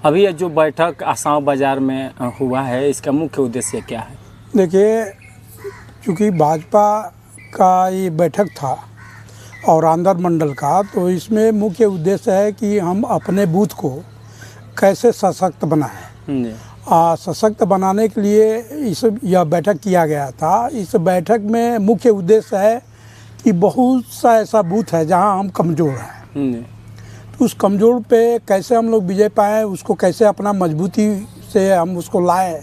अभी ये जो बैठक आसाम बाजार में हुआ है, इसका मुख्य उद्देश्य क्या है? देखिए, चूँकि भाजपा का ये बैठक था और आंध्र मंडल का, तो इसमें मुख्य उद्देश्य है कि हम अपने बूथ को कैसे सशक्त बनाएं। सशक्त बनाने के लिए यह बैठक किया गया था। इस बैठक में मुख्य उद्देश्य है कि बहुत सा ऐसा बूथ है जहां हम कमज़ोर हैं, तो उस कमज़ोर पे कैसे हम लोग विजय पाएँ, उसको कैसे अपना मजबूती से हम उसको लाएँ,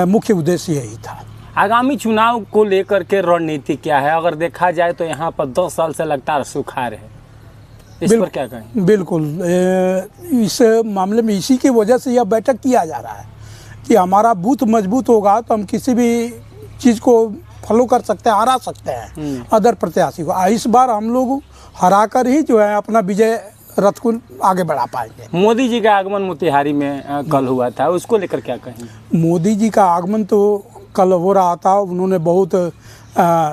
मुख्य उद्देश्य यही था। आगामी चुनाव को लेकर के रणनीति क्या है? अगर देखा जाए तो यहाँ पर 10 साल से लगातार सुखाड़ है, इस पर क्या कहें? बिल्कुल, इस मामले में इसी की वजह से यह बैठक किया जा रहा है कि हमारा बूथ मजबूत होगा तो हम किसी भी चीज़ को फॉलो कर सकते हैं, हरा सकते हैं अदर प्रत्याशी को। इस बार हम लोग हराकर ही जो है अपना विजय रथ को आगे बढ़ा पाएंगे। मोदी जी का आगमन मोतिहारी में कल हुआ था, उसको लेकर क्या कहें? मोदी जी का आगमन तो कल हो रहा था। उन्होंने बहुत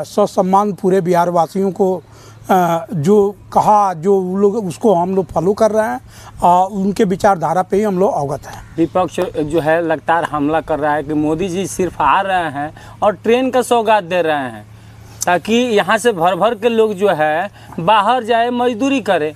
ससम्मान पूरे बिहार वासियों को जो कहा, जो लोग उसको हम लोग फॉलो कर रहे हैं, उनके विचारधारा पे ही हम लोग अवगत हैं। विपक्ष जो है लगातार हमला कर रहा है कि मोदी जी सिर्फ आ रहे हैं और ट्रेन का सौगात दे रहे हैं ताकि यहाँ से भर भर के लोग जो है बाहर जाए, मजदूरी करे।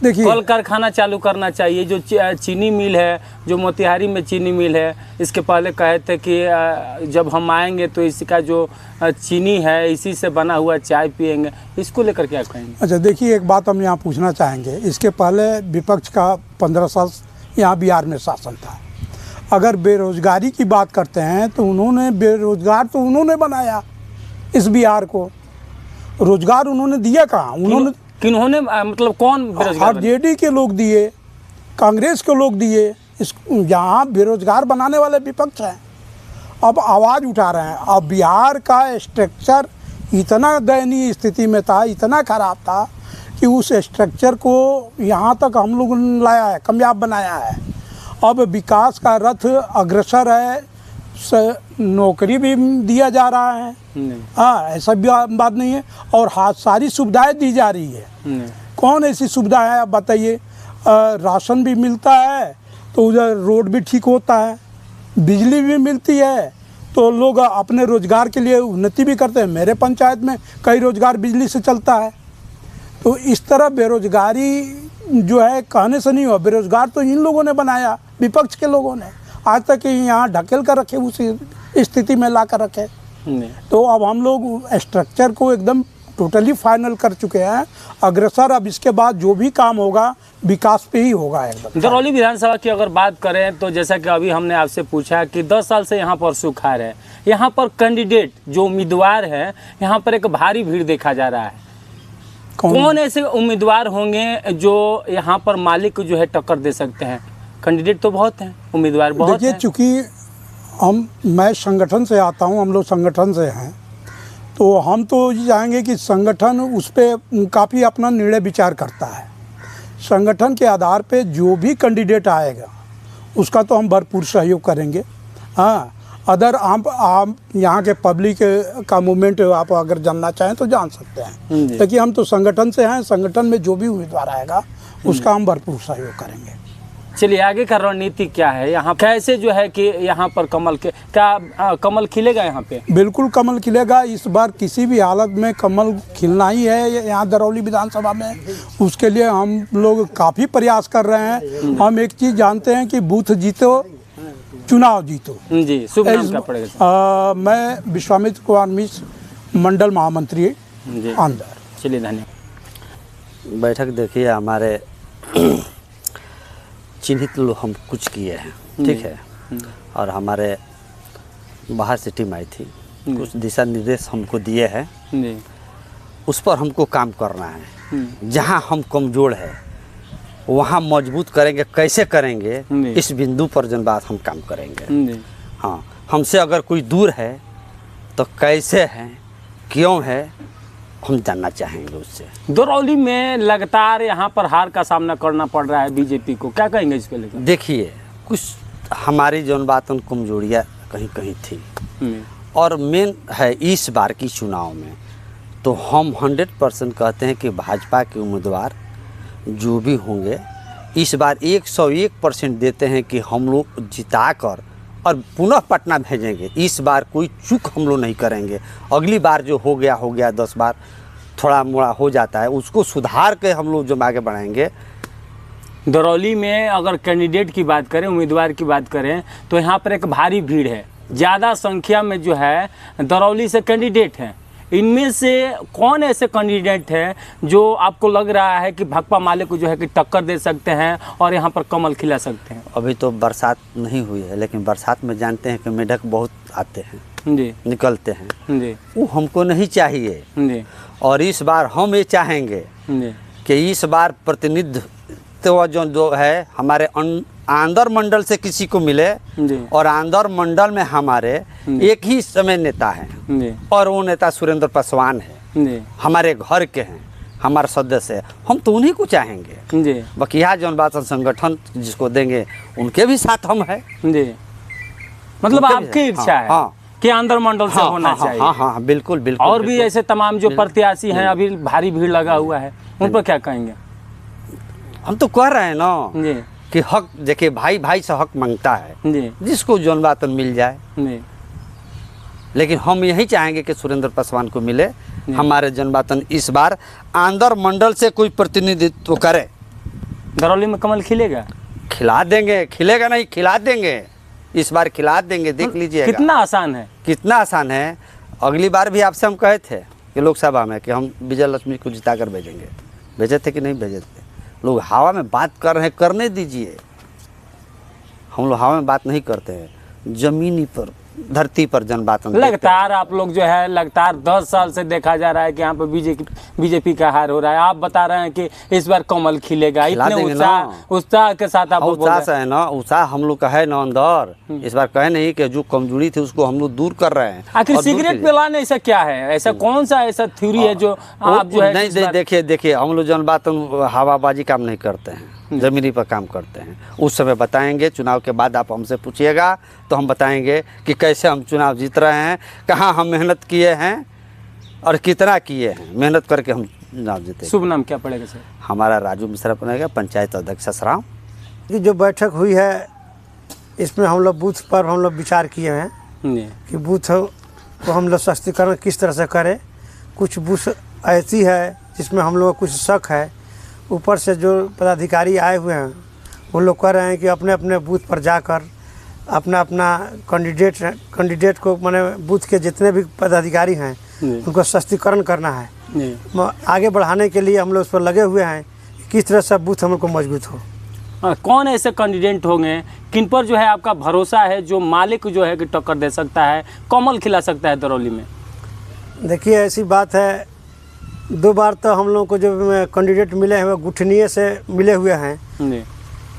देखिए, कल कारखाना चालू करना चाहिए। जो चीनी मिल है, जो मोतिहारी में चीनी मिल है, इसके पहले कहे थे कि जब हम आएंगे तो इसका जो चीनी है इसी से बना हुआ चाय पिएंगे, इसको लेकर क्या कहेंगे? अच्छा, देखिए, एक बात हम यहाँ पूछना चाहेंगे। इसके पहले विपक्ष का 15 साल यहाँ बिहार में शासन था। अगर बेरोजगारी की बात करते हैं तो उन्होंने बेरोजगार तो उन्होंने बनाया इस बिहार को, रोजगार उन्होंने दिया कहाँ? उन्होंने किन्होंने, मतलब कौन बेरोजगार? आरजेडी के लोग दिए, कांग्रेस के लोग दिए। इस यहाँ बेरोजगार बनाने वाले विपक्ष हैं, अब आवाज़ उठा रहे हैं। अब बिहार का स्ट्रक्चर इतना दयनीय स्थिति में था, इतना खराब था कि उस स्ट्रक्चर को यहाँ तक हम लोगों ने लाया है, कामयाब बनाया है। अब विकास का रथ अग्रसर है, नौकरी भी दिया जा रहा है। हाँ, ऐसा भी बात नहीं है। और सारी सुविधाएं दी जा रही है। कौन ऐसी सुविधा है आप बताइए? राशन भी मिलता है तो उधर रोड भी ठीक होता है, बिजली भी मिलती है तो लोग अपने रोजगार के लिए उन्नति भी करते हैं। मेरे पंचायत में कई रोजगार बिजली से चलता है। तो इस तरह बेरोजगारी जो है कहने से नहीं हुआ, बेरोजगार तो इन लोगों ने बनाया, विपक्ष के लोगों ने आज तक यहाँ ढकेल कर रखे, उसी स्थिति में ला कर रखे। तो अब हम लोग स्ट्रक्चर को एकदम टोटली फाइनल कर चुके हैं, अग्रसर। अब इसके बाद जो भी काम होगा विकास पे ही होगा एकदम। दरौली विधानसभा की अगर बात करें तो जैसा कि अभी हमने आपसे पूछा कि 10 साल से यहाँ पर सुखाड़ है, यहाँ पर कैंडिडेट जो उम्मीदवार है, यहाँ पर एक भारी भीड़ देखा जा रहा है। कौन ऐसे उम्मीदवार होंगे जो यहाँ पर मालिक जो है टक्कर दे सकते हैं? कैंडिडेट तो बहुत हैं, उम्मीदवार बहुत हैं। देखिए, चूँकि मैं संगठन से आता हूँ, हम लोग संगठन से हैं, तो हम तो ये चाहेंगे कि संगठन उस पर काफ़ी अपना निर्णय विचार करता है। संगठन के आधार पे जो भी कैंडिडेट आएगा उसका तो हम भरपूर सहयोग करेंगे। हाँ, अदर आप यहाँ के पब्लिक का मूवमेंट आप अगर जानना चाहें तो जान सकते हैं, लेकिन हम तो संगठन से हैं। संगठन में जो भी उम्मीदवार आएगा उसका हम भरपूर सहयोग करेंगे। चलिए, आगे का रणनीति क्या है? यहाँ कैसे जो है कि यहाँ पर कमल खिलेगा? यहाँ पे बिल्कुल कमल खिलेगा। इस बार किसी भी हालत में कमल खिलना ही है यहाँ दरौली विधानसभा में। उसके लिए हम लोग काफ़ी प्रयास कर रहे हैं। हम एक चीज़ जानते हैं कि बूथ जीतो, चुनाव जीतो। जी, शुभ नाम क्या पड़ेगा? मैं विश्वामित्र कुमार मिश्र, मंडल महामंत्री आंध्र। चलिए, धन्यवाद। बैठक देखिए, हमारे चिन्हित लोग हम कुछ किए हैं, ठीक है, और हमारे बाहर से टीम आई थी, कुछ दिशा निर्देश हमको दिए हैं, उस पर हमको काम करना है। जहां हम कमज़ोर है वहां मजबूत करेंगे। कैसे करेंगे, इस बिंदु पर जन बात हम काम करेंगे। हाँ, हमसे अगर कोई दूर है तो कैसे है, क्यों है, हम जानना चाहेंगे उससे। दरौली में लगातार यहाँ पर हार का सामना करना पड़ रहा है बीजेपी को, क्या कहेंगे इस पे लेकर? देखिए, कुछ हमारी जौन बात उन कमजोरियाँ कहीं कहीं थी, और मेन है इस बार की चुनाव में तो हम 100% कहते हैं कि भाजपा के उम्मीदवार जो भी होंगे इस बार 101% देते हैं कि हम लोग जिताकर और पुनः पटना भेजेंगे। इस बार कोई चूक हम लोग नहीं करेंगे। अगली बार जो हो गया 10 बार थोड़ा मोड़ा हो जाता है, उसको सुधार के हम लोग जो आगे बढ़ाएंगे। दरौली में अगर कैंडिडेट की बात करें, उम्मीदवार की बात करें, तो यहाँ पर एक भारी भीड़ है। ज़्यादा संख्या में जो है दरौली से कैंडिडेट हैं। इनमें से कौन ऐसे कैंडिडेट हैं जो आपको लग रहा है कि भाकपा माले को जो है कि टक्कर दे सकते हैं और यहाँ पर कमल खिला सकते हैं? अभी तो बरसात नहीं हुई है, लेकिन बरसात में जानते हैं कि मेढक बहुत आते हैं जी, निकलते हैं जी, वो हमको नहीं चाहिए। जी, और इस बार हम ये चाहेंगे जी, कि इस बार प्रतिनिधित्व जो है हमारे आंध्र मंडल से किसी को मिले। जी, और आंध्र मंडल में हमारे एक ही समय नेता हैं जी, और वो नेता सुरेंद्र पासवान है, जी, हमारे घर के हैं, हमारे सदस्य हैं। हम तो उन्हीं को चाहेंगे। जी, बकिया जनबासन संगठन जिसको देंगे उनके भी साथ हम हैं। जी। मतलब उनके भी आपकी हैं। इच्छा है हाँ, कि आंध्र मंडल से होना चाहिए। हाँ हाँ हाँ, बिल्कुल बिल्कुल। और भी बिल्कुल। ऐसे तमाम जो प्रत्याशी हैं, अभी भारी भीड़ लगा हुआ है, उन पर क्या कहेंगे? हम तो कह रहे हैं ना जी, कि हक देखिए, भाई भाई से हक मांगता है, जी, जिसको जनबातन मिल जाए। जी, लेकिन हम यही चाहेंगे कि सुरेंद्र पासवान को मिले। हमारे जनबातन इस बार आंध्र मंडल से कोई प्रतिनिधित्व करे। दरौली में कमल खिलेगा? खिला देंगे, खिलेगा नहीं, खिला देंगे। इस बार खिला देंगे, देख लीजिएगा। कितना आसान है। कितना आसान है। अगली बार भी आपसे हम कहे थे कि लोकसभा में कि हम विजय लक्ष्मी को जिताकर भेजेंगे। भेजे थे कि नहीं भेजे थे? लोग हवा में बात कर रहे हैं, करने दीजिए। हम लोग हवा में बात नहीं करते हैं, जमीनी पर, धरती पर जनबातन। लगातार आप लोग जो है लगातार 10 साल से देखा जा रहा है कि यहाँ पर बीजेपी का हार हो रहा है। आप बता रहे हैं कि इस बार कमल खिलेगा। खिला इतने देंगे उत्साह के साथ आप लोग बोल उत्साह रहे से है ना, उत्साह हम लोग का है ना अंदर। इस बार कहे नहीं कि जो कमजोरी थी उसको हम लोग दूर कर रहे हैं। आखिर और दूर सिगरेट कीजिए। पिलाने ऐसा क्या है? ऐसा कौन सा ऐसा थ्योरी है जो आप जो है नहीं इस बार- देखिए हम लोग जनबातन हवाबाजी काम नहीं करते हैं, ज़मीनी पर काम करते हैं। उस समय बताएंगे, चुनाव के बाद आप हमसे पूछिएगा तो हम बताएंगे कि कैसे हम चुनाव जीत रहे हैं, कहाँ हम मेहनत किए हैं और कितना किए हैं। मेहनत करके हम चुनाव जीते। शुभ नाम क्या पड़ेगा सर? हमारा राजू मिश्रा बनेगा, पंचायत अध्यक्ष ससराम। कि जो बैठक हुई है इसमें हम लोग बूथ पर हम लोग विचार किए हैं जी, कि बूथ को हम लोग सशक्तिकरण किस तरह से करें। कुछ बूथ ऐसी है जिसमें हम लोग को कुछ शक है। ऊपर से जो पदाधिकारी आए हुए हैं वो लोग कह रहे हैं कि अपने अपने बूथ पर जाकर अपना अपना कैंडिडेट को माने बूथ के जितने भी पदाधिकारी हैं उनको सशक्तिकरण करना है। जी, आगे बढ़ाने के लिए हम लोग उस पर लगे हुए हैं कि किस तरह से बूथ हम लोग को मजबूत हो। कौन ऐसे कैंडिडेट होंगे किन पर जो है आपका भरोसा है, जो मालिक जो है कि टक्कर दे सकता है, कमल खिला सकता है दरौली में? देखिए ऐसी बात है, 2 बार तो हम लोग को जो कैंडिडेट मिले हैं वो गुठनिये से मिले हुए हैं। जी,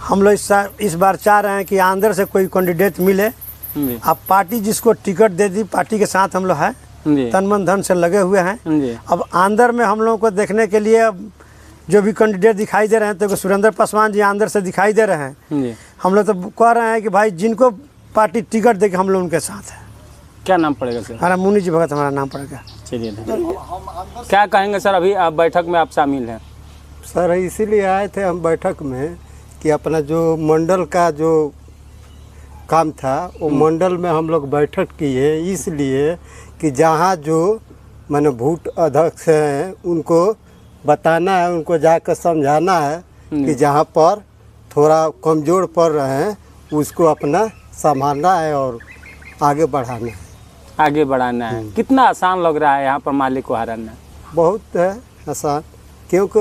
हम लोग इस बार चाह रहे हैं कि आंध्र से कोई कैंडिडेट मिले। जी, अब पार्टी जिसको टिकट दे दी, पार्टी के साथ हम लोग हैं, जी, तन मन धन से लगे हुए हैं। जी, अब आंध्र में हम लोगों को देखने के लिए अब जो भी कैंडिडेट दिखाई दे रहे हैं तो सुरेंद्र पासवान जी आंध्र से दिखाई दे रहे हैं। जी। हम लोग तो कह रहे हैं कि भाई जिनको पार्टी टिकट देके हम लोग उनके साथ हैं। क्या नाम पड़ेगा सर? हमारा मुनि जी भगत हमारा नाम पड़ेगा। चलिए धन्यवाद। क्या कहेंगे सर, अभी आप बैठक में आप शामिल हैं? सर इसीलिए आए थे हम बैठक में कि अपना जो मंडल का जो काम था वो मंडल में हम लोग बैठक किए, इसलिए कि जहाँ जो माने बूथ अध्यक्ष हैं उनको बताना है, उनको जाकर समझाना है कि जहाँ पर थोड़ा कमज़ोर पड़ रहे हैं उसको अपना संभालना है और आगे बढ़ाना है। आगे बढ़ाना है। कितना आसान लग रहा है यहाँ पर मालिक को हराना? बहुत है आसान, क्योंकि